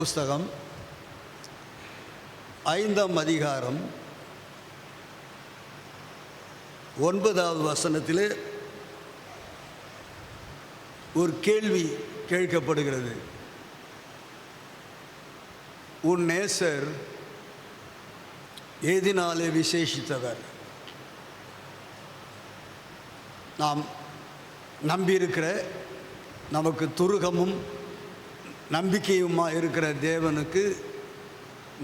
புஸ்தகம் 5ஆம் அதிகாரம் 9வது வசனத்திலே ஒரு கேள்வி கேட்கப்படுகிறது. உன் நேசர் ஏதினாலே விசேஷித்தவர்? நாம் நம்பியிருக்கிற, நமக்கு துருகமும் நம்பிக்கையுமா இருக்கிற தேவனுக்கு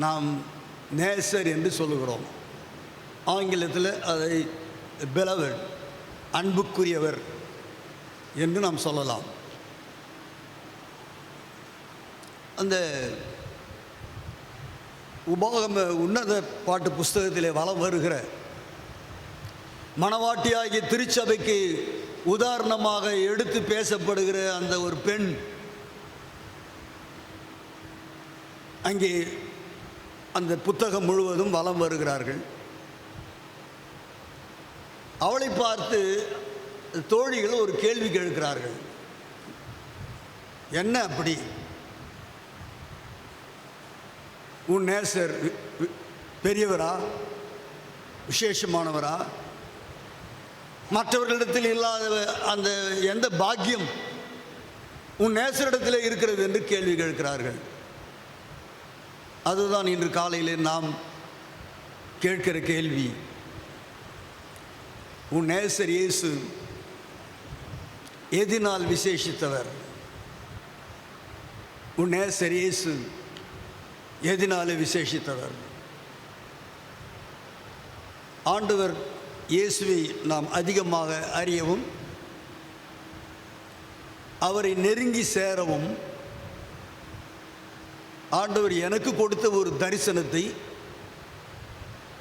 நாம் நேசர் என்று சொல்லுகிறோம். ஆங்கிலத்தில் அதை பெலவட், அன்புக்குரியவர் என்று நாம் சொல்லலாம். அந்த உபாகம உன்னத பாட்டு புஸ்தகத்திலே வலம் வருகிற மணவாட்டியாகிய திருச்சபைக்கு உதாரணமாக எடுத்து பேசப்படுகிற அந்த ஒரு பெண் அங்கே அந்த புத்தகம் முழுவதும் வலம் வருகிறார்கள். அவளை பார்த்து தோழிகள் ஒரு கேள்வி கேட்கிறார்கள். என்ன அப்படி? உன் நேசர் பெரியவரா, விசேஷமானவரா, மற்றவர்களிடத்தில் இல்லாத அந்த எந்த பாக்கியம் உன் நேசரிடத்தில் இருக்கிறது என்று கேள்வி கேட்கிறார்கள். அதுதான் இன்று காலையில் நாம் கேட்கிற கேள்வி. உன் நேசர் இயேசு எதினால் விசேஷித்தவர்? உன் நேசர் இயேசு எதினாலே விசேஷித்தவர்? ஆண்டவர் இயேசுவை நாம் அதிகமாக அறியவும் அவரை நெருங்கி சேரவும் ஆண்டவர் எனக்கு கொடுத்த ஒரு தரிசனத்தை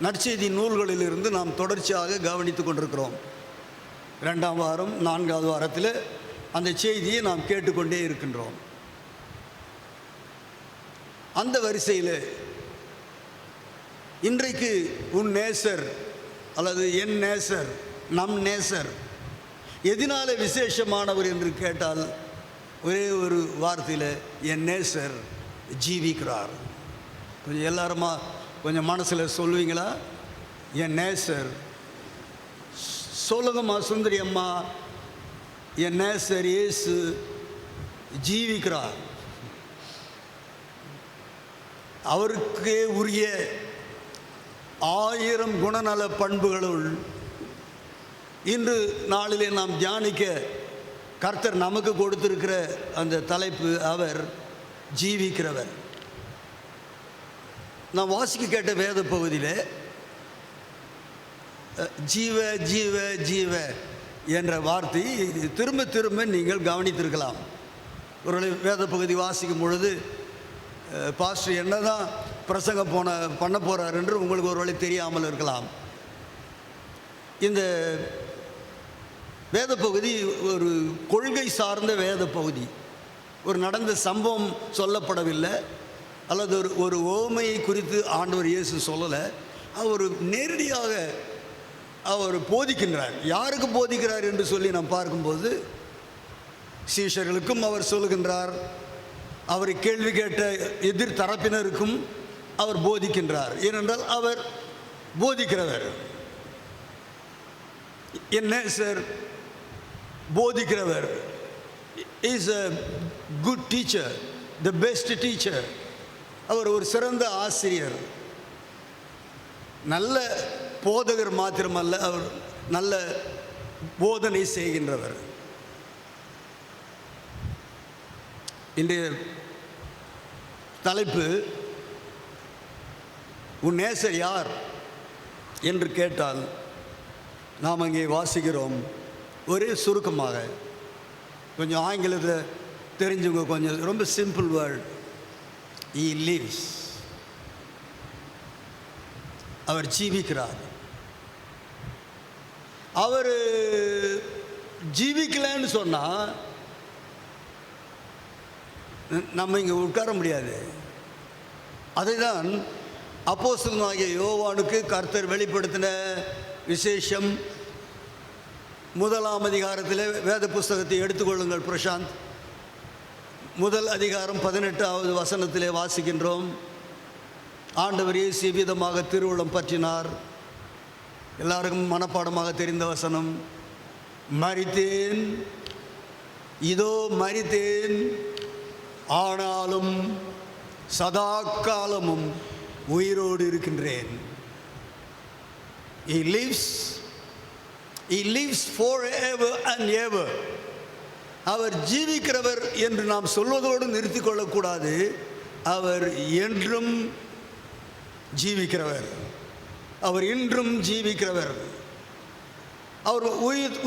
நற்செய்தி நூல்களிலிருந்து நாம் தொடர்ச்சியாக கவனித்து கொண்டிருக்கிறோம். 2ஆம் வாரம் 4வது வாரத்தில் அந்த செய்தியை நாம் கேட்டுக்கொண்டே இருக்கின்றோம். அந்த வரிசையில் இன்றைக்கு உன் நேசர் அல்லது என் நேசர், நம் நேசர் எதினாலே விசேஷமானவர் என்று கேட்டால் ஒரே ஒரு வார்த்தையில், என் நேசர் ஜீவிக்கிறார். கொஞ்சம் எல்லாருமா கொஞ்சம் மனசில் சொல்லுவீங்களா? என் நேசர். சொல்லுங்கம்மா சுந்தரி அம்மா. என் நேசர் இயேசு ஜீவிக்கிறார். அவருக்கே உரிய 1000 குணநல பண்புகளுள் இன்று நாளிலே நாம் தியானிக்க கர்த்தர் நமக்கு கொடுத்திருக்கிற அந்த தலைப்பு, அவர் ஜீவிக்கிறவர். நான் வாசிக்க கேட்ட வேத பகுதியில் ஜீவ ஜீவ ஜீவ என்ற வார்த்தை திரும்ப திரும்ப நீங்கள் கவனித்திருக்கலாம். ஒரு வேத பகுதி வாசிக்கும் பொழுது பாஸ்டர் என்ன தான் பிரசங்கம் பண்ண போகிறார் என்று உங்களுக்கு ஒரு வேளை தெரியாமல் இருக்கலாம். இந்த வேத பகுதி ஒரு கொள்கை சார்ந்த வேத பகுதி. ஒரு நடந்த சம்பவம் சொல்லப்படவில்லை, அல்லது ஒரு ஓமையை குறித்து ஆண்டவர் இயேசு சொல்லலை. அவர் நேரடியாக அவர் போதிக்கின்றார். யாருக்கு போதிக்கிறார் என்று சொல்லி நாம் பார்க்கும்போது சீஷர்களுக்கும் அவர் சொல்லுகின்றார், அவரை கேள்வி கேட்ட எதிர் தரப்பினருக்கும் அவர் போதிக்கின்றார். ஏனென்றால் அவர் போதிக்கிறவர். என்ன சார்? போதிக்கிறவர். Is a good teacher, the best teacher. அவர் ஒரு சிறந்த ஆசிரியர், நல்ல போதகர் மாத்திரமல்ல, அவர் நல்ல போதனை செய்கின்றவர். இன்றைய தலைப்பு உன் நேசர் யார் என்று கேட்டால் நாம் அங்கே வாசிக்கிறோம். ஒரே சுருக்கமாக, கொஞ்சம் ஆங்கிலத்தில் தெரிஞ்சவங்க கொஞ்சம் ரொம்ப சிம்பிள் வேர்ட், he lives. அவர் ஜீவிக்கிறார். அவர் ஜீவிக்கலன்னு சொன்னால் நம்ம இங்கே உட்கார முடியாது. அதைதான் அப்போஸ்தலனாகிய யோவானுக்கு கர்த்தர் வெளிப்படுத்தின விசேஷம். 1ஆம் அதிகாரத்தில் வேத புஸ்தகத்தை எடுத்துக்கொள்ளுங்கள் பிரசாந்த். முதல் அதிகாரம் 18வது வசனத்திலே வாசிக்கின்றோம். ஆண்டவர் இயேசு எவ்விதமாக திருவுளம் பற்றினார். எல்லாருக்கும் மனப்பாடமாக தெரிந்த வசனம், மரித்தேன், இதோ மரித்தேன், ஆனாலும் சதா காலமும் உயிரோடு இருக்கின்றேன். He lives forever and ever. அவர் ஜீவிக்கிறவர் என்று நாம் சொல்வதோடு நிறுத்தி கொள்ளக்கூடாது. அவர் என்றும் ஜீவிக்கிறவர். அவர் இன்றும் ஜீவிக்கிறவர். அவர்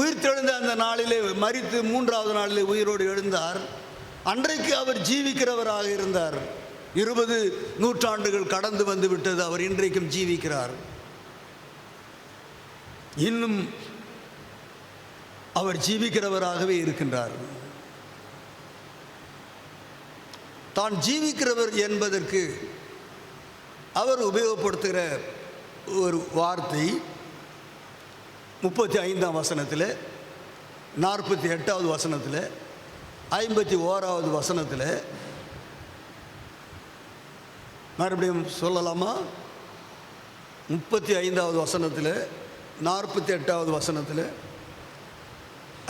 உயிர்த்தெழுந்த அந்த நாளிலே, மரித்து 3வது நாளிலே உயிரோடு எழுந்தார். அன்றைக்கு அவர் ஜீவிக்கிறவராக இருந்தார். 20 நூற்றாண்டுகள் கடந்து வந்து விட்டது. அவர் இன்றைக்கும் ஜீவிக்கிறார். இன்னும் அவர் ஜீவிக்கிறவராகவே இருக்கின்றார். தான் ஜீவிக்கிறவர் என்பதற்கு அவர் உபயோகப்படுத்துகிற ஒரு வார்த்தை 35ஆம் வசனத்தில், 48வது வசனத்தில், 51வது வசனத்தில். மறுபடியும் சொல்லலாமா? 35வது வசனத்தில், 48வது வசனத்தில்,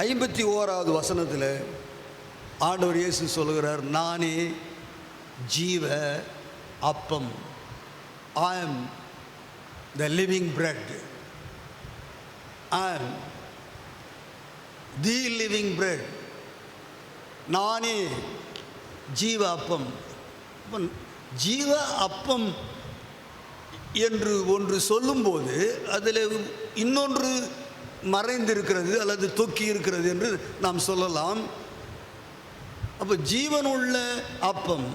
51வது வசனத்தில் ஆண்டவர் இயேசு சொல்கிறார், நானே ஜீவ அப்பம். I am the living bread. I am the living bread. நானே ஜீவ அப்பம். ஜீவ அப்பம் என்று ஒன்று சொல்லும்போது அதில் இன்னொன்று மறைந்திருக்கிறது அல்லது தொக்கி இருக்கிறது என்று நாம் சொல்லலாம். அப்போ ஜீவனுள்ள அப்பம்,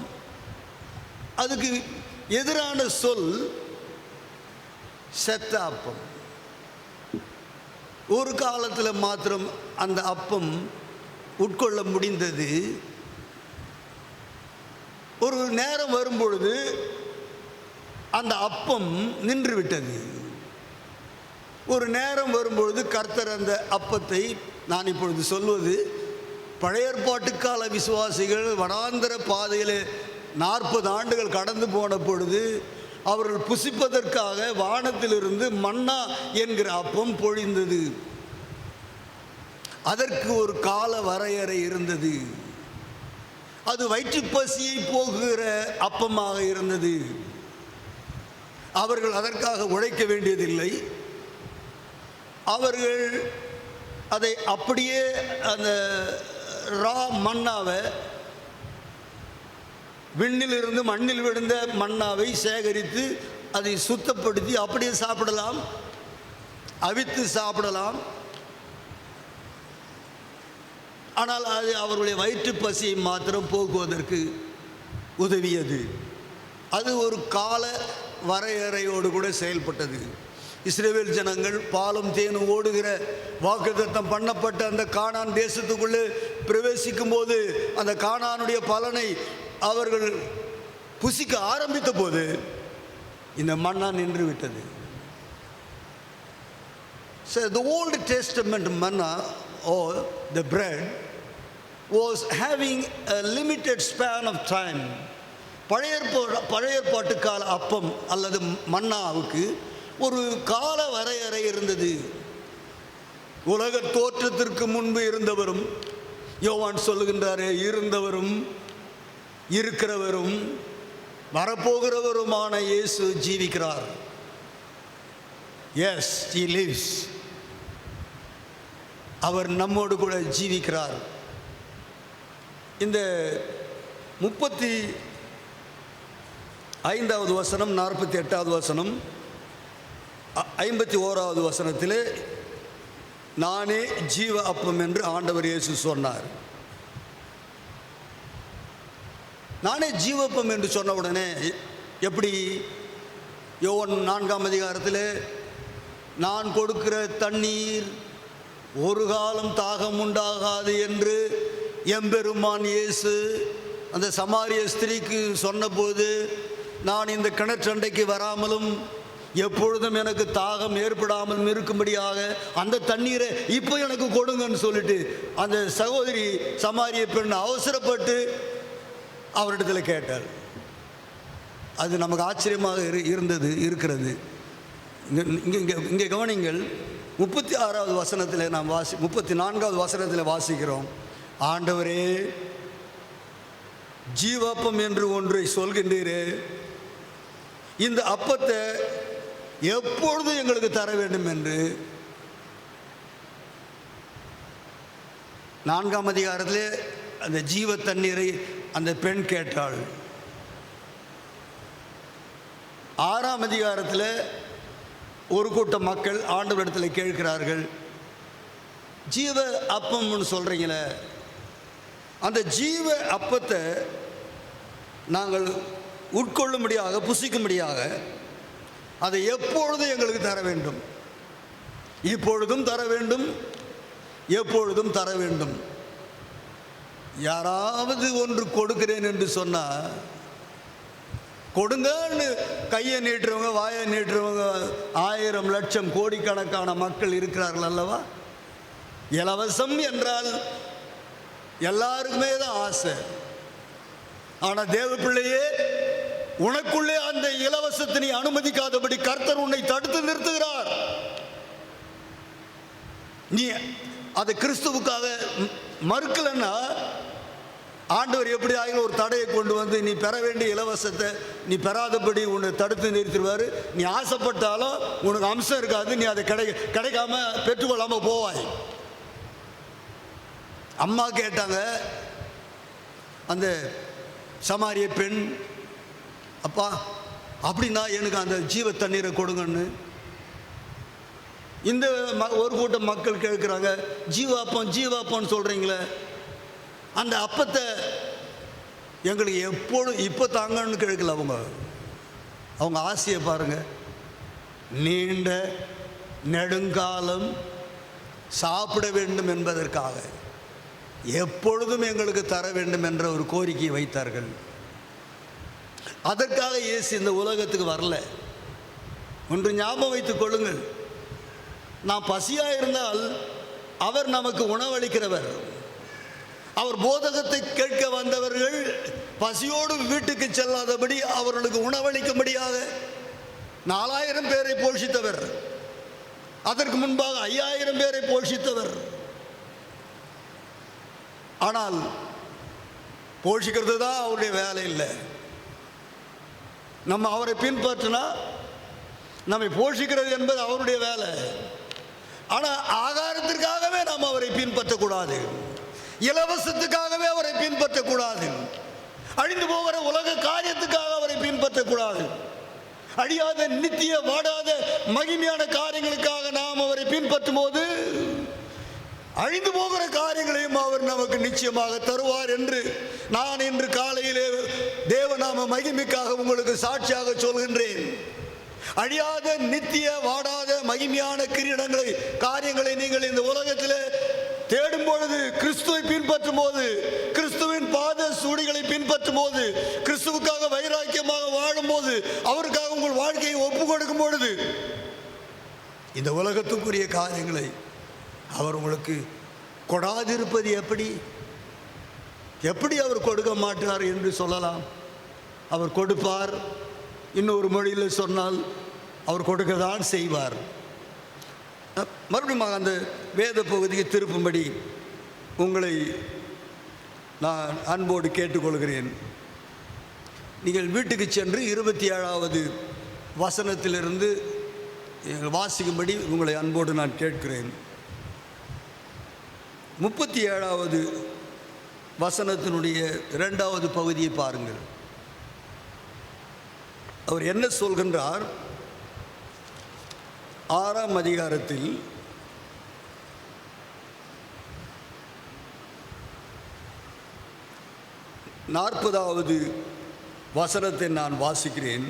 அதுக்கு எதிரான சொல் செத்த அப்பம். ஒரு காலத்தில் மாத்திரம் அந்த அப்பம் உட்கொள்ள முடிந்தது. ஒரு நேரம் வரும்பொழுது அந்த அப்பம் நின்றுவிட்டது. ஒரு நேரம் வரும்பொழுது கர்த்தர் அந்த அப்பத்தை, நான் இப்பொழுது சொல்வது பழைய ஏற்பாட்டுக்கால விசுவாசிகள் வனாந்தர பாதையில் 40 ஆண்டுகள் கடந்து போன பொழுது அவர்கள் புசிப்பதற்காக வானத்திலிருந்து மன்னா என்கிற அப்பம் பொழிந்தது. அதற்கு ஒரு கால வரையறை இருந்தது. அது வயிற்று பசியை போக்குகிற அப்பமாக இருந்தது. அவர்கள் அதற்காக உழைக்க வேண்டியதில்லை. அவர்கள் அதை அப்படியே அந்த ரா மன்னாவை, விண்ணிலிருந்து மண்ணில் விழுந்த மன்னாவை சேகரித்து அதை சுத்தப்படுத்தி அப்படியே சாப்பிடலாம், அவித்து சாப்பிடலாம். ஆனால் அது அவர்களுடைய வயிற்று பசியை மாத்திரம் போக்குவதற்கு உதவியது. அது ஒரு கால வரையறையோடு கூட செயல்பட்டது. இஸ்ரவேல் ஜனங்கள் பாலும் தேனும் ஓடுகிற வாக்குத்தத்தம் பண்ணப்பட்ட அந்த கானான் தேசத்துக்குள்ளே பிரவேசிக்கும் போது அந்த கானானுடைய பலனை அவர்கள் புசிக்க ஆரம்பித்த போது இந்த மன்னா நின்று விட்டது. So the Old Testament manna or the bread was having a limited span of time. பழைய ஏற்பாட்டு கால அப்பம் அல்லது மன்னாவுக்கு ஒரு கால வரையறை இருந்தது. உலக தோற்றத்திற்கு முன்பு இருந்தவரும், யோவான் சொல்லுகின்றாரே, இருந்தவரும் இருக்கிறவரும் வரப்போகிறவருமான இயேசு ஜீவிக்கிறார். Yes, he lives. அவர் நம்மோடு கூட ஜீவிக்கிறார். இந்த 35வது வசனம், 48வது வசனம், 51வது வசனத்திலே நானே ஜீவ அப்பம் என்று ஆண்டவர் இயேசு சொன்னார். நானே ஜீவப்பம் என்று சொன்ன உடனே எப்படி? யோவான் 4ஆம் அதிகாரத்தில் நான் கொடுக்கிற தண்ணீர் ஒரு காலம் தாகம் உண்டாகாது என்று எம்பெருமான் இயேசு அந்த சமாரிய ஸ்திரீக்கு சொன்னபோது, நான் இந்த கிணற்றண்டைக்கு வராமலும் எப்பொழுதும் எனக்கு தாகம் ஏற்படாமலும் இருக்கும்படியாக அந்த தண்ணீரை இப்போ எனக்கு கொடுங்கன்னு சொல்லிட்டு அந்த சகோதரி சமாரிய பெண் அவசரப்பட்டு அவரிடத்தில் கேட்டார். அது நமக்கு ஆச்சரியமாக இருக்கிறது. இங்கே கவனிங்கள். 36வது வசனத்தில் நாம் 34வது வசனத்தில் வாசிக்கிறோம். ஆண்டவரே, ஜீவாப்பம் என்று ஒன்றை சொல்கின்றீரே, இந்த அப்பத்தை எப்பொழுது எங்களுக்கு தர வேண்டும் என்று 4ஆம் அதிகாரத்திலே அந்த ஜீவ தண்ணீரை அந்த பெண் கேட்டாள். 6ஆம் அதிகாரத்தில் ஒரு கூட்டம் மக்கள் ஆண்டவரிடத்தில் கேட்கிறார்கள், ஜீவ அப்பம்னு சொல்கிறீங்களே, அந்த ஜீவ அப்பத்தை நாங்கள் உட்கொள்ளும்படியாக புசிக்கும்படியாக அதை எப்பொழுதும் எங்களுக்கு தர வேண்டும், இப்பொழுதும் தர வேண்டும், எப்பொழுதும் தர வேண்டும். யாராவது ஒன்று கொடுக்கிறேன் என்று சொன்னால் கொடுங்கன்னு கையை நீட்டுறவங்க, வாயை நீட்டுறவங்க 1000 லட்சம் கோடிக்கணக்கான மக்கள் இருக்கிறார்கள் அல்லவா? இலவசம் என்றால் எல்லாருக்குமே தான் ஆசை. ஆனால் தேவ பிள்ளையே, உனக்குள்ளே அந்த இலவசத்தை நீ அனுமதிக்காதபடி கர்த்தர் உன்னை தடுத்து நிறுத்துகிறார். நீ அதை கிறிஸ்துவுக்காக மறுக்கலன்னா ஆண்டவர் எப்படி ஆகிலும் ஒரு தடையை கொண்டு வந்து நீ பெற வேண்டிய இலவசத்தை நீ பெறாதபடி உன்னை தடுத்து நிறுத்திடுவார். நீ ஆசைப்பட்டாலும் உனக்கு அம்சம் இருக்காது, நீ அதை கிடைக்காம பெற்றுக்கொள்ளாமல் போவாய். அம்மா கேட்டாங்க, அந்த சமாரிய பெண், அப்பா அப்படின்னா எனக்கு அந்த ஜீவ தண்ணீரை கொடுங்கன்னு. இந்த ஒரு கூட்டம் மக்கள் கேட்குறாங்க, ஜீவாப்பம்னு சொல்கிறீங்களே, அந்த அப்பத்தை எங்களுக்கு எப்பொழுது இப்போ தாங்கன்னு கேட்கல. அவங்க ஆசையை பாருங்கள். நீண்ட நெடுங்காலம் சாப்பிட வேண்டும் என்பதற்காக எப்பொழுதும் எங்களுக்கு தர வேண்டும் என்ற ஒரு கோரிக்கையை வைத்தார்கள். அதற்காக இயேசு இந்த உலகத்துக்கு வரல. ஒன்று ஞாபகம் வைத்துக் கொள்ளுங்கள், நாம் பசியாக இருந்தால் அவர் நமக்கு உணவளிக்கிறவர். அவர் போதகத்தை கேட்க வந்தவர்கள் பசியோடு வீட்டுக்கு செல்லாதபடி அவர்களுக்கு உணவளிக்கும்படியாக 4000 பேரை போஷித்தவர். அதற்கு முன்பாக 5000 பேரை போஷித்தவர். ஆனால் போஷிக்கிறது தான் அவருடைய வேலை இல்லை. நம்ம அவரை பின்பற்றினா நம்மை போஷிக்கிறது என்பது அவருடைய வேலை. ஆனால் ஆகாரத்திற்காகவே நாம் அவரை பின்பற்றக்கூடாது, இலவசத்துக்காகவே அவரை பின்பற்றக்கூடாது, அழிந்து போகிற உலக காரியத்துக்காக அவரை பின்பற்றக்கூடாது. அழியாத நித்திய வாடாத மகிமையான காரியங்களுக்காக நாம் அவரை பின்பற்றும் போது அழிந்து போகிற காரியங்களையும் அவர் நமக்கு நிச்சயமாக தருவார் என்று நான் இன்று காலையிலே தேவநாம மகிமைக்காக உங்களுக்கு சாட்சியாக சொல்கின்றேன். அழியாத நித்திய வாடாத மகிமையான கிரீடங்களை காரியங்களை நீங்கள் இந்த உலகத்தில் தேடும் பொழுது, கிறிஸ்துவை பின்பற்றும் போது, கிறிஸ்துவின் பாத சூடிகளை பின்பற்றும் போது, கிறிஸ்துவுக்காக வைராக்கியமாக வாழும் போது, அவருக்காக உங்கள் வாழ்க்கையை ஒப்பு கொடுக்கும் பொழுது, இந்த உலகத்துக்குரிய காரியங்களை அவர் உங்களுக்கு கொடாதிருப்பது எப்படி அவர் கொடுக்க மாட்டார் என்று சொல்லலாம்? அவர் கொடுப்பார். இன்னொரு மொழியில் சொன்னால் அவர் கொடுக்கதான் செய்வார். மறுபடியும் அந்த வேத பகுதிக்கு திருப்பும்படி உங்களை நான் அன்போடு கேட்டுக்கொள்கிறேன். நீங்கள் வீட்டுக்கு சென்று 27வது வசனத்திலிருந்து வாசிக்கும்படி உங்களை அன்போடு நான் கேட்கிறேன். 37வது வசனத்தினுடைய 2வது பகுதியை பாருங்கள். அவர் என்ன சொல்கின்றார்? 6ஆம் அதிகாரத்தில் 40வது வசனத்தை நான் வாசிக்கிறேன்.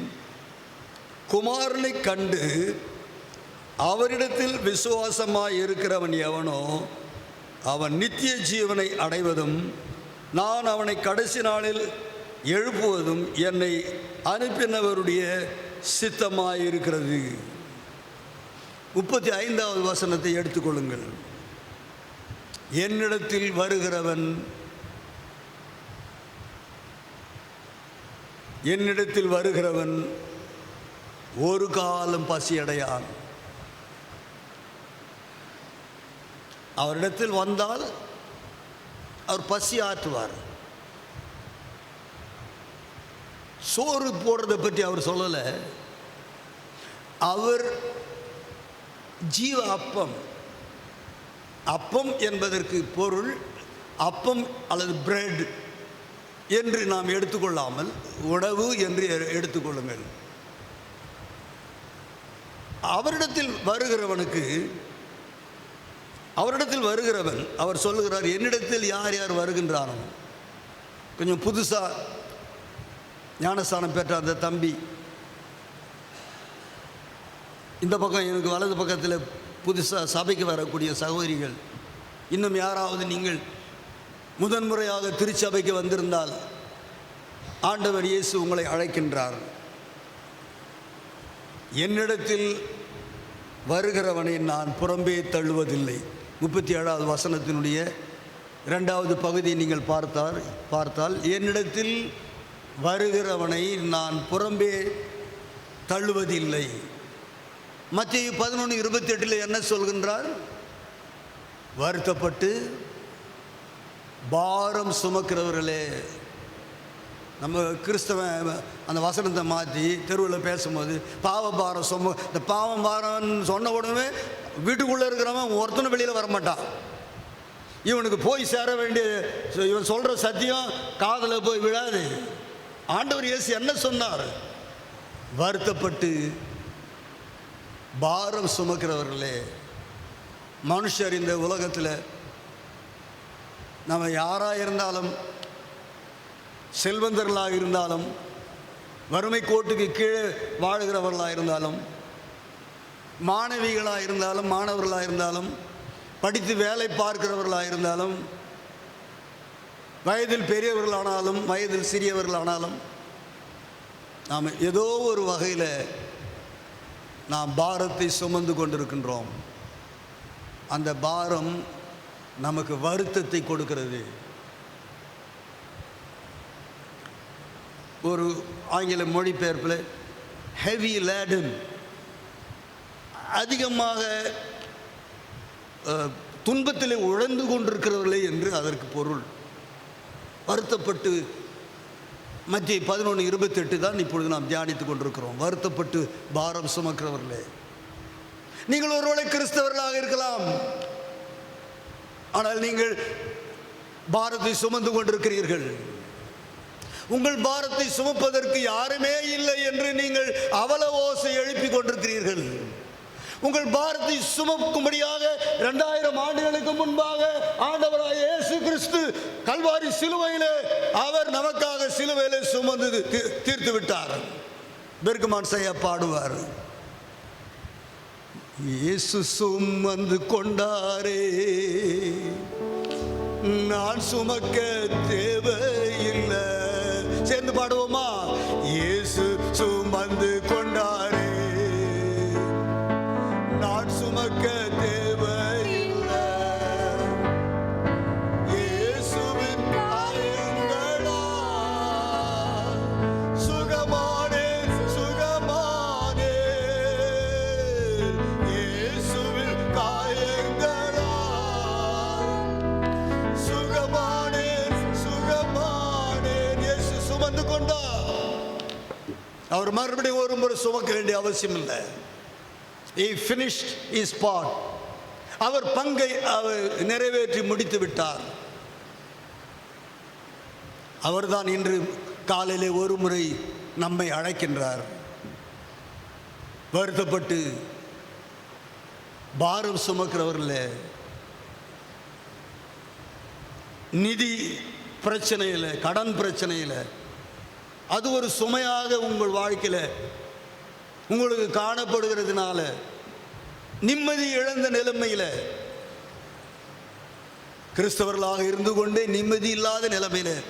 குமாரனை கண்டு அவரிடத்தில் விசுவாசமாய் இருக்கிறவன் எவனோ அவன் நித்திய ஜீவனை அடைவதும் நான் அவனை கடைசி நாளில் எழுப்புவதும் என்னை அனுப்பினவருடைய சித்தமாயிருக்கிறது. 35வது வசனத்தை எடுத்துக்கொள்ளுங்கள். என்னிடத்தில் வருகிறவன் என்னிடத்தில் வருகிறவன் ஒரு காலம் பசியடையான். அவரிடத்தில் வந்தால் அவர் பசி ஆற்றுவார். சோறு போடுறதை பற்றி அவர் சொல்லலை. அவர் ஜீவ அப்பம். அப்பம் என்பதற்கு பொருள் அப்பம் அல்லது பிரெட் என்று நாம் எடுத்துக்கொள்ளாமல் உணவு என்று எடுத்துக்கொள்ளுங்கள். அவரிடத்தில் வருகிறவன் அவர் சொல்லுகிறார், என்னிடத்தில் யார் யார் வருகின்றானோ. கொஞ்சம் புதுசாக ஞானஸ்தானம் பெற்ற அந்த தம்பி, இந்த பக்கம் எனக்கு வலது பக்கத்தில் புதுசாக சபைக்கு வரக்கூடிய சகோதரிகள், இன்னும் யாராவது நீங்கள் முதன்முறையாக திருச்சபைக்கு வந்திருந்தால் ஆண்டவர் இயேசு உங்களை அழைக்கின்றார். என்னிடத்தில் வருகிறவனை நான் புறம்பே தள்ளுவதில்லை. 37வது வசனத்தினுடைய 2வது பகுதியை நீங்கள் பார்த்தால் என்னிடத்தில் வருகிறவனை நான் புறம்பே தள்ளுவதில்லை. மத்தேயு 11:28 என்ன சொல்கின்றார்? வருத்தப்பட்டு பாரம் சுமக்கிறவர்களே. நம்ம கிறிஸ்தவன் அந்த வசனத்தை மாற்றி தெருவில் பேசும்போது பாவபாரம் இந்த பாவம் பாரம்னு சொன்ன உடனே வீட்டுக்குள்ளே இருக்கிறவன் ஒருத்தனும் வெளியில் வரமாட்டான். இவனுக்கு போய் சேர வேண்டிய இவன் சொல்கிற சத்தியம் காதில் போய் விழாது. ஆண்டவர் இயேசு என்ன சொன்னார்? வருத்தப்பட்டு பாரம் சுமக்கிறவர்களே. மனுஷர் இந்த உலகத்தில் நம்ம யாராக இருந்தாலும், செல்வந்தர்களாக இருந்தாலும், வறுமை கோட்டுக்கு கீழே வாழுகிறவர்களாக இருந்தாலும், மாணவிகளாக இருந்தாலும், மாணவர்களாக இருந்தாலும், படித்து வேலை பார்க்கிறவர்களாக இருந்தாலும், வயதில் பெரியவர்களானாலும் வயதில் சிறியவர்களானாலும், நாம் ஏதோ ஒரு வகையில் நாம் பாரத்தை சுமந்து கொண்டிருக்கின்றோம். அந்த பாரம் நமக்கு வருத்தத்தை கொடுக்கிறது. ஒரு ஆங்கில மொழிபெயர்ப்பில் ஹெவி லேடன், அதிகமாக துன்பத்தில் உழந்து கொண்டிருக்கிறவர்களே என்று அதற்கு பொருள். வருத்தப்பட்டு மத்தேயு 11:28 தான் இப்பொழுது நாம் தியானித்து கொண்டிருக்கிறோம். வருத்தப்பட்டு பாரம் சுமக்கிறவர்களே. நீங்கள் ஒருவேளை கிறிஸ்தவர்களாக இருக்கலாம், ஆனால் நீங்கள் பாரத்தை சுமந்து கொண்டிருக்கிறீர்கள். உங்கள் பாரத்தை சுமப்பதற்கு யாருமே இல்லை என்று நீங்கள் அவல ஓசை எழுப்பி கொண்டிருக்கிறீர்கள். உங்கள் பாரத்தை சுமக்கும்படியாக 2000 ஆண்டுகளுக்கு முன்பாக ஆண்டவராய் இயேசு கிறிஸ்து கல்வாரி சிலுவையிலே அவர் நமக்காக சிலுவையிலே சுமந்து தீர்த்து விட்டார். பெர்குமான் செய்ய பாடுவார், இயேசு சுமந்து கொண்டாரே, நான் சுமக்க தேவையில்லை. சேர்ந்து பாடுவோமா? இயேசு சுமந்து கொண்டாரே, நான் சுமக்க தேவையில்லை. இயேசுவின் காயங்களா சுகமானே, சுகமானே. இயேசுவின் காயங்களா சுகமானே, சுகமானே. இயேசு சுமந்து கொண்டார். அவர் மறுபடியும் ஒரு முறை சுமக்க வேண்டிய அவசியம் இல்லை. He finished his part. அவர் பங்கை அவர் நிறைவேற்றி முடித்து விட்டார். அவர்தான் இன்று காலையிலே ஒரு முறை நம்மை அழைக்கின்றார். வருத்தப்பட்டு பாரம் சுமக்கிறவர்களே, நிதி பிரச்சனையில், கடன் பிரச்சனையில், அது ஒரு சுமையாக உங்கள் வாழ்க்கையில் உங்களுக்கு காணப்படுகிறதுனால நிம்மதி இழந்த நிலைமையில், கிறிஸ்தவர்களாக இருந்து கொண்டே நிம்மதி இல்லாத நிலைமையில்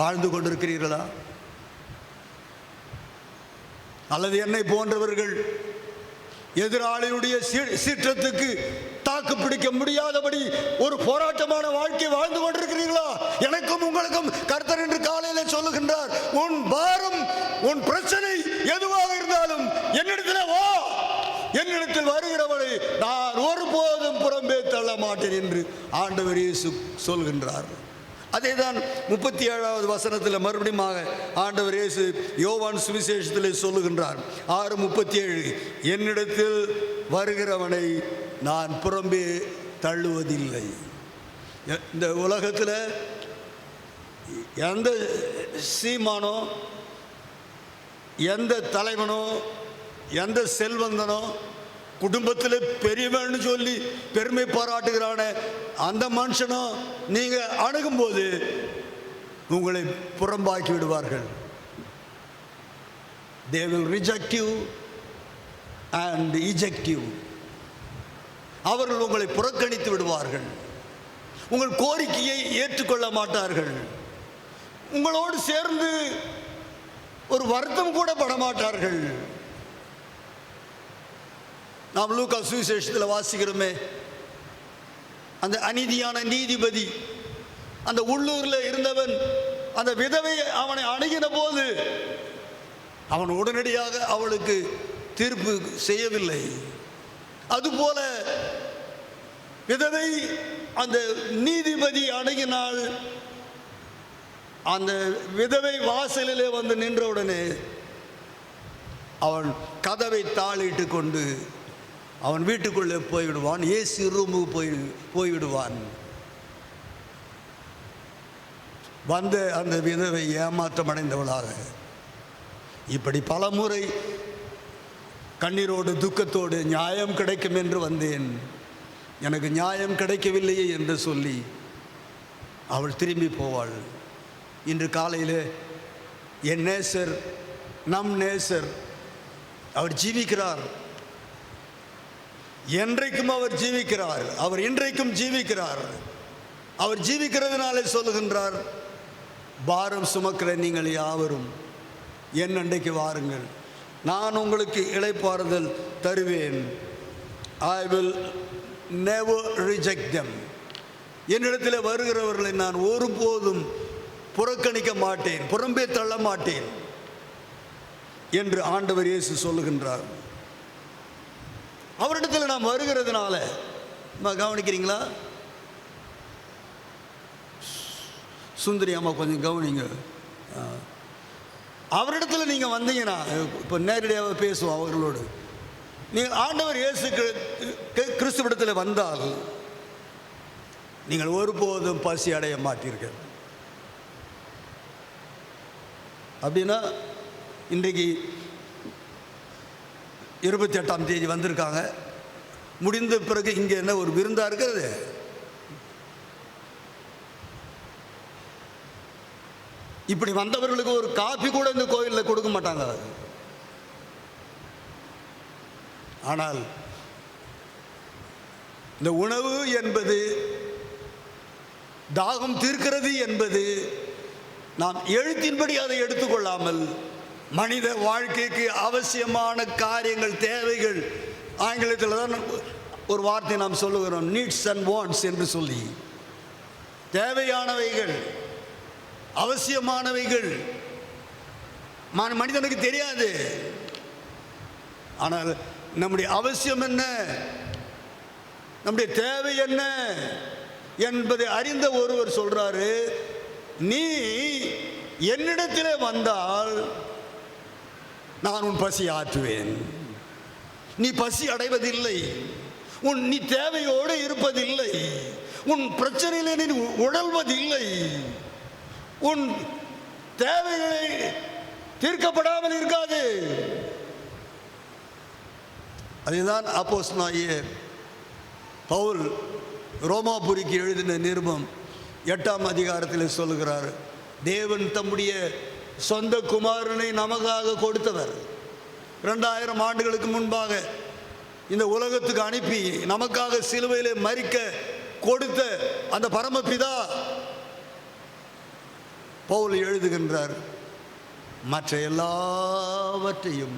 வாழ்ந்து கொண்டிருக்கிறீர்களா? அல்லது என்னை போன்றவர்கள் எதிராளியுடைய சீற்றத்துக்கு தாக்கு பிடிக்க முடியாதபடி ஒரு போராட்டமான வாழ்க்கை வாழ்ந்து கொண்டிருக்கிறீர்களா? எனக்கும் உங்களுக்கும் கர்த்தர் என்று காலையில் சொல்லுகின்றார், உன் பாரம் உன் பிரச்சனை எதுவாக இருந்தாலும் என்னிடத்தில் வா, என்னிடத்தில் வருகிறவனை நான் ஒருபோதும் புறம்பே தள்ள மாட்டேன் என்று ஆண்டவர் இயேசு சொல்கின்றார். அதேதான் 37வது வசனத்தில் மறுபடியும் ஆண்டவர் இயேசு யோவான் சுவிசேஷத்தில் சொல்லுகின்றார் 6:37, என்னிடத்தில் வருகிறவனை நான் புறம்பே தள்ளுவதில்லை. இந்த உலகத்தில் எந்த சீமானோ, எந்த தலைவனோ, எந்த செல்வந்தனோ, குடும்பத்தில் பெரியவன்னு சொல்லி பெருமை பாராட்டுகிறான அந்த மனுஷனும் நீங்கள் அணுகும்போது உங்களை புறம்பாக்கி விடுவார்கள். They will reject you and eject you. அவர்கள் உங்களை புறக்கணித்து விடுவார்கள். உங்கள் கோரிக்கையை ஏற்றுக்கொள்ள மாட்டார்கள். உங்களோடு சேர்ந்து ஒரு வருத்தம் கூட பட மாட்டார்கள். நாம் லூக்கா சுவிசேஷத்தில் வாசிக்கிறோமே, அந்த அநீதியான நீதிபதி, அந்த உள்ளூரில் இருந்தவன் அந்த விதவை அவனை அணுகின போது அவன் உடனடியாக அவளுக்கு தீர்ப்பு செய்யவில்லை. அதுபோல விதவை அந்த நீதிபதி அணுகினால் அந்த விதவை வாசலிலே வந்து நின்றவுடனே அவன் கதவை தாளிட்டு கொண்டு அவன் வீட்டுக்குள்ளே போய்விடுவான். ஏசி ரூமுக்கு போய்விடுவான். வந்த அந்த விதவை ஏமாற்றம் அடைந்தவளாக, இப்படி பல முறை கண்ணீரோடு துக்கத்தோடு நியாயம் கிடைக்கும் என்று வந்தேன், எனக்கு நியாயம் கிடைக்கவில்லையே என்று சொல்லி அவள் திரும்பி போவாள். இன்று காலையில் என் நேசர், நம் நேசர், அவர் ஜீவிக்கிறார். என்றைக்கும் அவர் ஜீவிக்கிறார். அவர் இன்றைக்கும் ஜீவிக்கிறார். அவர் ஜீவிக்கிறதுனாலே சொல்லுகின்றார், பாரம் சுமக்கிற நீங்கள் யாவரும் என் அண்டைக்கு வாருங்கள், நான் உங்களுக்கு இளைப்பாறுதல் தருவேன். I will never reject them. என்னிடத்தில் வருகிறவர்களை நான் ஒருபோதும் புறக்கணிக்க மாட்டேன், புறம்பே தள்ள மாட்டேன் என்று ஆண்டவர் இயேசு சொல்லுகின்றார். அவரிடத்தில் நாம் வருகிறதுனால கவனிக்கிறீங்களா? சுந்தரி அம்மா கொஞ்சம் கவனிங்க. அவரிடத்தில் நீங்கள் வந்தீங்கன்னா, இப்போ நேரடியாக பேசுவோம் அவர்களோடு. நீங்கள் ஆண்டவர் இயேசு கிறிஸ்துவிடத்தில் வந்தால் நீங்கள் ஒருபோதும் பசி அடைய மாட்டீர்கள். அப்படின்னா இன்றைக்கு 28ஆம் தேதி வந்திருக்காங்க, முடிந்த பிறகு இங்கே என்ன ஒரு விருந்தாக இருக்கிறது? இப்படி வந்தவர்களுக்கு ஒரு காபி கூட இந்த கோயிலில் கொடுக்க மாட்டாங்க. ஆனால் இந்த உணவு என்பது, தாகம் தீர்க்கிறது என்பது நாம் எழுத்தின்படி அதை எடுத்துக்கொள்ளாமல் மனித வாழ்க்கைக்கு அவசியமான காரியங்கள், தேவைகள், ஆங்கிலத்தில் தான் ஒரு வார்த்தை நாம் சொல்லுகிறோம், நீட்ஸ் அண்ட் வாண்ட்ஸ் என்று சொல்லி, தேவையானவைகள், அவசியமானவைகள் மனிதனுக்கு தெரியாது. ஆனால் நம்முடைய அவசியம் என்ன, நம்முடைய தேவை என்ன என்பதை அறிந்த ஒருவர் சொல்றாரு, நீ என்னிடத்திலே வந்தால் நான் உன் பசி ஆற்றுவேன். நீ பசி அடைவதில்லை, நீ தேவையோடு இருப்பதில்லை, உன் பிரச்சனையிலே நீ உழல்வதில்லை, உன் தேவைகளை தீர்க்கப்படாமல் இருக்காது. அதுதான் அப்போஸ்தலனாகிய பவுல் ரோமாபுரிக்கு எழுதின நிருபம் 8ஆம் அதிகாரத்தில் சொல்லுகிறார், தேவன் தம்முடைய சொந்த குமாரனை நமக்காக கொடுத்தவர். 2000 ஆண்டுகளுக்கு முன்பாக இந்த உலகத்துக்கு அனுப்பி நமக்காக சிலுவையிலே மரிக்க கொடுத்த அந்த பரமபிதா பவுல் எழுதுகின்றார், மற்ற எல்லாவற்றையும்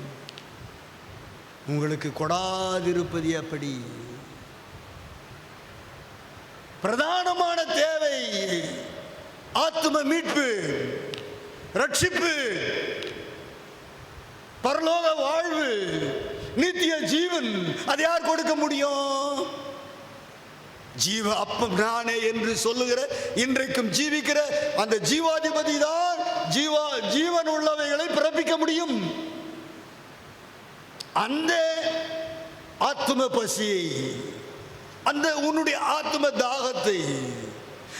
உங்களுக்கு கொடாதிருப்பது எப்படி? பிரதானமான தேவை ஆத்தும மீட்பு, ரட்சிப்பு, பரலோக வாழ்வு, நித்திய ஜீவன். அதை யார் கொடுக்க முடியும்? ஜீவ அப்பம் நானே என்று சொல்லுகிற, இன்றைக்கும் ஜீவிக்கிற அந்த ஜீவாதிபதி தான் ஜீவன் உள்ளவைகளை பிறப்பிக்க முடியும். அந்த ஆத்தும பசியை, அந்த உன்னுடைய ஆத்தும தாகத்தை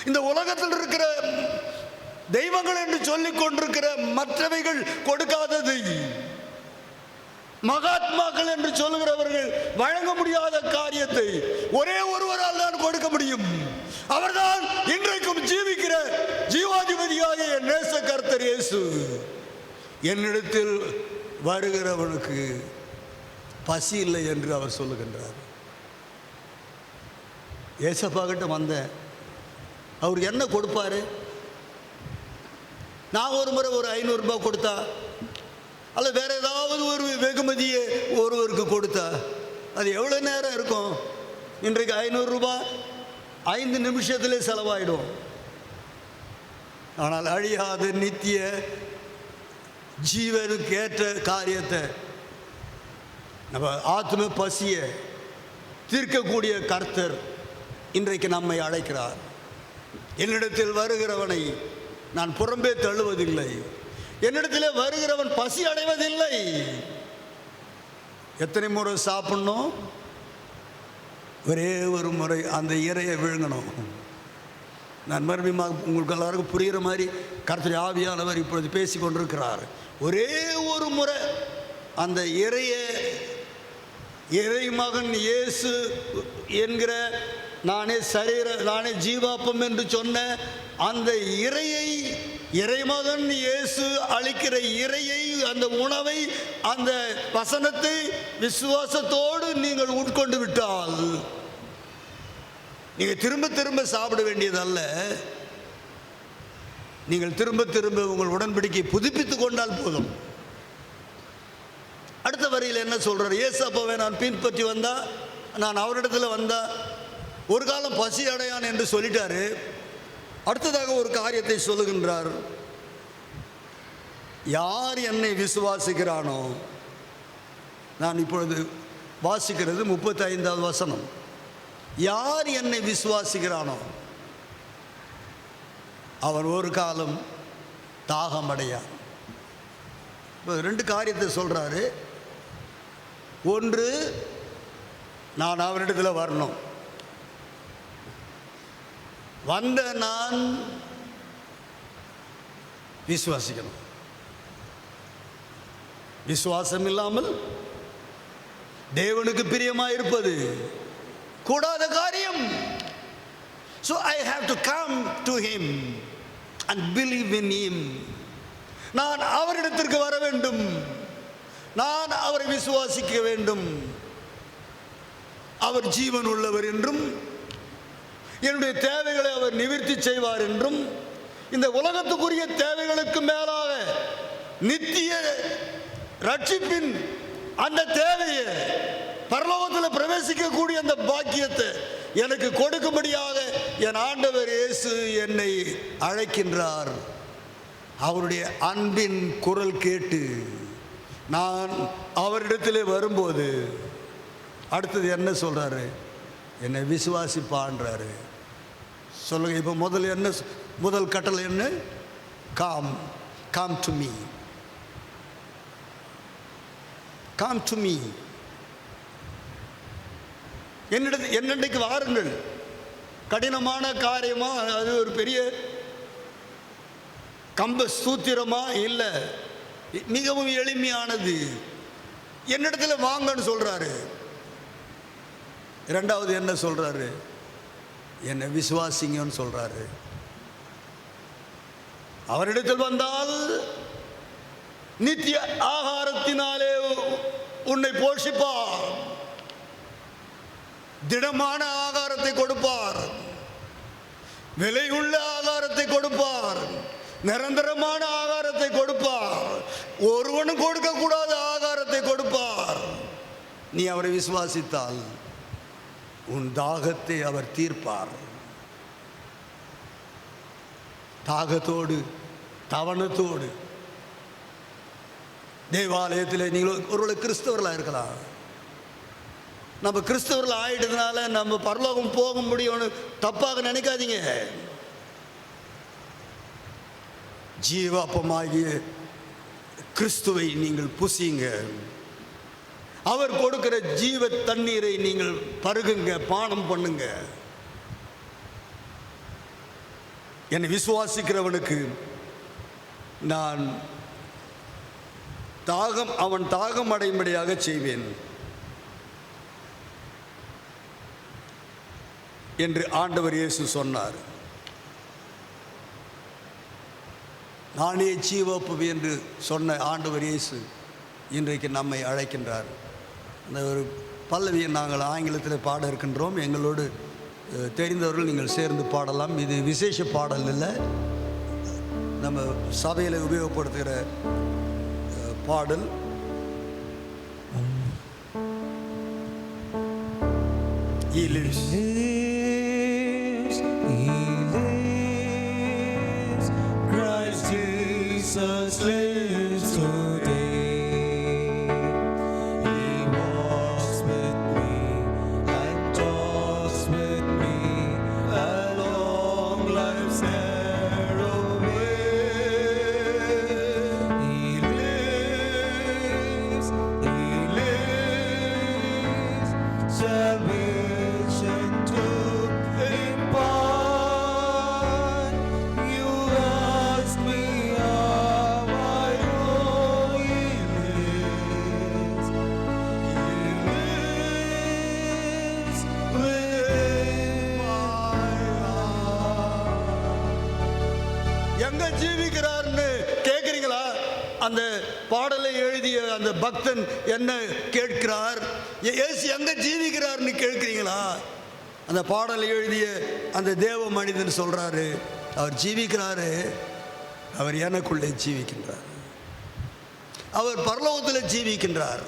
இந்த உலகத்தில் இருக்கிற தெய்வங்கள் என்று சொல்லிக் கொண்டிருக்கிற மற்றவைகள் கொடுக்காதது, மகாத்மாக்கள் என்று சொல்லுகிறவர்கள் வழங்க முடியாத காரியத்தை ஒரே ஒருவரால் தான் கொடுக்க முடியும். அவர்தான் இன்றைக்கும் ஜீவிக்கிற ஜீவாதிபதியாகிய நேச கர்த்தர் இயேசு. என்னிடத்தில் வருகிறவனுக்கு பசி இல்லை என்று அவர் சொல்லுகின்றார். ஏசப்பா கிட்ட வந்தேன், அவர் என்ன கொடுப்பாரு? நான் ஒரு முறை ஒரு 500 ரூபாய் கொடுத்தா, அல்ல வேற ஏதாவது ஒரு வெகுமதியை ஒருவருக்கு கொடுத்தா அது எவ்வளோ நேரம் இருக்கும்? இன்றைக்கு 500 ரூபாய் 5 நிமிஷத்திலே செலவாயிடும். ஆனால் அழியாத நித்திய ஜீவனுக்கு ஏற்ற காரியத்தை, நம்ம ஆத்ம பசியை தீர்க்கக்கூடிய கர்த்தர் இன்றைக்கு நம்மை அழைக்கிறார். என்னிடத்தில் வருகிறவனை நான் புறம்பே தள்ளுவதில்லை, என்னிடத்தில் வருகிறவன் பசி அடைவதில்லை. எத்தனை முறை சாப்பிடணும்? ஒரே ஒரு முறை அந்த இறையை விழுங்கணும். நான் மறுபடியும் உங்களுக்கு எல்லாருக்கும் புரிகிற மாதிரி கர்த்தர் ஆவியானவர் இப்பொழுது பேசி கொண்டிருக்கிறார். ஒரே ஒரு முறை அந்த இறை மகன் இயேசு என்கிற நானே ஜீவாப்பம் என்று சொன்ன அந்த இறைமகன் இயேசு அளிக்கிற இறையை, அந்த உணவை, அந்த வசனத்தை விசுவாசத்தோடு நீங்கள் உட்கொண்டு விட்டால் நீங்கள் திரும்ப திரும்ப சாப்பிட வேண்டியதல்ல. நீங்கள் திரும்ப திரும்ப உங்கள் உடன்படிக்கை புதுப்பித்துக் கொண்டால் போதும். அடுத்த வரியில் என்ன சொல்றார்? ஏசப்பாவை நான் பின்பற்றி வந்தா, நான் அவரிடத்தில் வந்தா ஒரு காலம் பசி அடையான் என்று சொல்லிட்டாரு. அடுத்ததாக ஒரு காரியத்தை சொல்லுகின்றார். யார் என்னை விசுவாசிக்கிறானோ, நான் இப்பொழுது வாசிக்கிறது 35வது வசனம். யார் என்னை விசுவாசிக்கிறானோ அவன் ஒரு காலம் தாகம் அடையான். இப்போ 2 காரியத்தை சொல்றாரு. ஒன்று, நான் அவரிடத்தில் வரணும், வந்த நான் விசுவாசிக்கணும். விசுவாசம் இல்லாமல் தேவனுக்கு பிரியமாயிருப்பது கூடாத காரியம். So I have to come to him and believe in him. நான் அவரிடத்திற்கு வர வேண்டும், நான் அவரை விசுவாசிக்க வேண்டும். அவர் ஜீவன் உள்ளவர் என்றும், என்னுடைய தேவைகளை அவர் நிவர்த்தி செய்வார் என்றும், இந்த உலகத்துக்குரிய தேவைகளுக்கு மேலாக நித்திய ரட்சிப்பின் அந்த தேவையை, பரலோகத்தில் பிரவேசிக்கக்கூடிய அந்த பாக்கியத்தை எனக்கு கொடுக்கும்படியாக என் ஆண்டவர் இயேசு என்னை அழைக்கின்றார். அவருடைய அன்பின் குரல் கேட்டு நான் அவரிடத்திலே வரும்போது அடுத்தது என்ன சொல்றாரு? என்னை விசுவாசிப்பான்றாரு. சொல்லுங்க. இப்போ முதல் கட்டளை என்ன? Come to me, come to me. என்னிடக்கு வாருங்கள். கடினமான காரியமா? அது ஒரு பெரிய கம்ப சூத்திரமா? இல்லை, மிகவும் எளிமையானது. என்னிடத்தில் வாங்கன்னு சொல்றாரு. இரண்டாவது என்ன சொல்றாரு? என்னை விசுவாசிங்கன்னு சொல்றாரு. அவரிடத்தில் வந்தால் நித்திய ஆகாரத்தினாலே உன்னை போஷிப்பார், திடமான ஆகாரத்தை கொடுப்பார், விலையுள்ள ஆகாரத்தை கொடுப்பார், நிரந்தரமான ஆகாரத்தை கொடுப்பார், ஒருவனும் கொடுக்கக்கூடாத ஆகாரத்தை கொடுப்பார். நீ அவரை விசுவாசித்தால் உன் தாகத்தை அவர் தீர்ப்பார். தாகத்தோடு தவணத்தோடு தேவாலயத்தில் நீங்கள் ஒருவேளை கிறிஸ்தவர்களாக இருக்கலாம். நம்ம கிறிஸ்தவர்கள் ஆயிட்டதுனால நம்ம பரலோகம் போக முடியும்னு தப்பாக நினைக்காதீங்க. ஜீவாப்பமாகிய கிறிஸ்துவை நீங்கள் புசியுங்க. அவர் கொடுக்கிற ஜீவ தண்ணீரை நீங்கள் பருகுங்க, பானம் பண்ணுங்க. என்னை விசுவாசிக்கிறவனுக்கு நான் அவன் தாகம் அடையும்படியாக செய்வேன் என்று ஆண்டவர் இயேசு சொன்னார். நானே ஜீவப்பு என்று சொன்ன ஆண்டவர் இயேசு இன்றைக்கு நம்மை அழைக்கின்றார். அந்த ஒரு பல்லவியை நாங்கள் ஆங்கிலத்தில் பாட இருக்கின்றோம். எங்களோடு தெரிந்தவர்கள் நீங்கள் சேர்ந்து பாடலாம். இது விசேஷ பாடல் இல்லை, நம்ம சபையில் உபயோகப்படுத்துகிற பாடல். He lives. Christ Jesus lives today. He walks with me and talks with me along life's narrow way. He lives, salvation to impart. You ask me how I know He lives. He lives within my heart. எங்க ஜீவிக்கிறார்னு கேட்குறீங்களா? அந்த பாடலை எழுதிய அந்த பக்தன் என்ன கேட்கிறார்? இயேசு எங்க ஜீவிக்கிறார்னு கேட்குறீங்களா? அந்த பாடலை எழுதிய அந்த தேவ மனிதன் சொல்றாரு, அவர் ஜீவிக்கிறாரு, அவர் எனக்குள்ளே ஜீவிக்கின்றார். அவர் பரலோகத்தில் ஜீவிக்கின்றார்.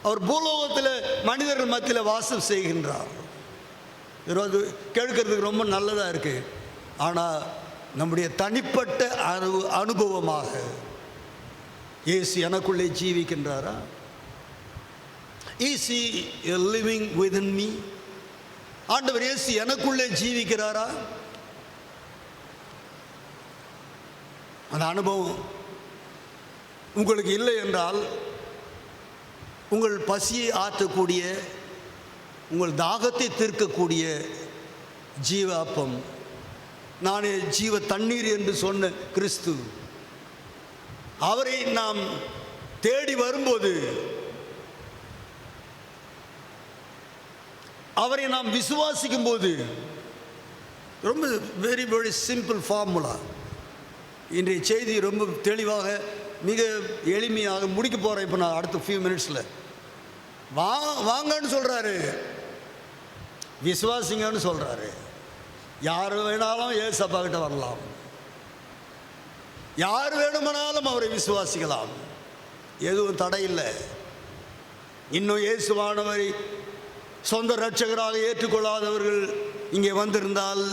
அவர் பூலோகத்தில் மனிதர்கள் மத்தியில் வாசம் செய்கின்றார். இது கேட்கறதுக்கு ரொம்ப நல்லதாக இருக்கு. ஆனால் நம்முடைய தனிப்பட்ட அனுபவமாக இயேசு எனக்குள்ளே ஜீவிக்கின்றாரா? Is He living within me? ஆண்டவர் இயேசு எனக்குள்ளே ஜீவிக்கிறாரா? அந்த அனுபவம் உங்களுக்கு இல்லை என்றால், உங்கள் பசியை ஆற்றக்கூடிய, உங்கள் தாகத்தை தீர்க்கக்கூடிய ஜீவ அப்பம், நானே ஜீவ தண்ணீர் என்று சொன்ன கிறிஸ்து, அவரை நாம் தேடி வரும்போது, அவரை நாம் விசுவாசிக்கும் போது, ரொம்ப வெரி வெரி சிம்பிள் ஃபார்முலா. இன்றைய செய்தி ரொம்ப தெளிவாக மிக எளிமையாக முடிக்க போகிறேன். இப்போ நான் அடுத்த ஃபியூ மினிட்ஸில் வாங்கன்னு சொல்கிறாரு, விசுவாசிங்கன்னு சொல்கிறாரு. யார் வேணாலும் ஏசப்பா கிட்ட வரலாம், யார் வேணுமானாலும் அவரை விசுவாசிக்கலாம், எதுவும் தடை இல்லை. இன்னும் இயேசுவானவரை சொந்த இரட்சகராக ஏற்றுக்கொள்ளாதவர்கள் இங்கே வந்திருந்தால்,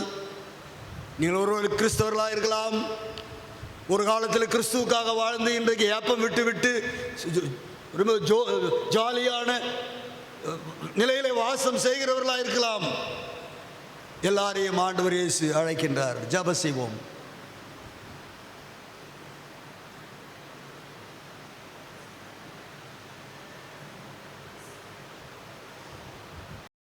நீங்கள் ஒருவர் கிறிஸ்தவர்களாக இருக்கலாம், ஒரு காலத்தில் கிறிஸ்துவுக்காக வாழ்ந்து இன்றைக்கு ஏப்பம் விட்டு விட்டு ரொம்ப ஜாலியான நிலையிலே வாசம் செய்கிறவர்களாக இருக்கலாம். எல்லாரையும் ஆண்டவர் இயேசு அழைக்கின்றார். ஜெபம் செய்வோம்.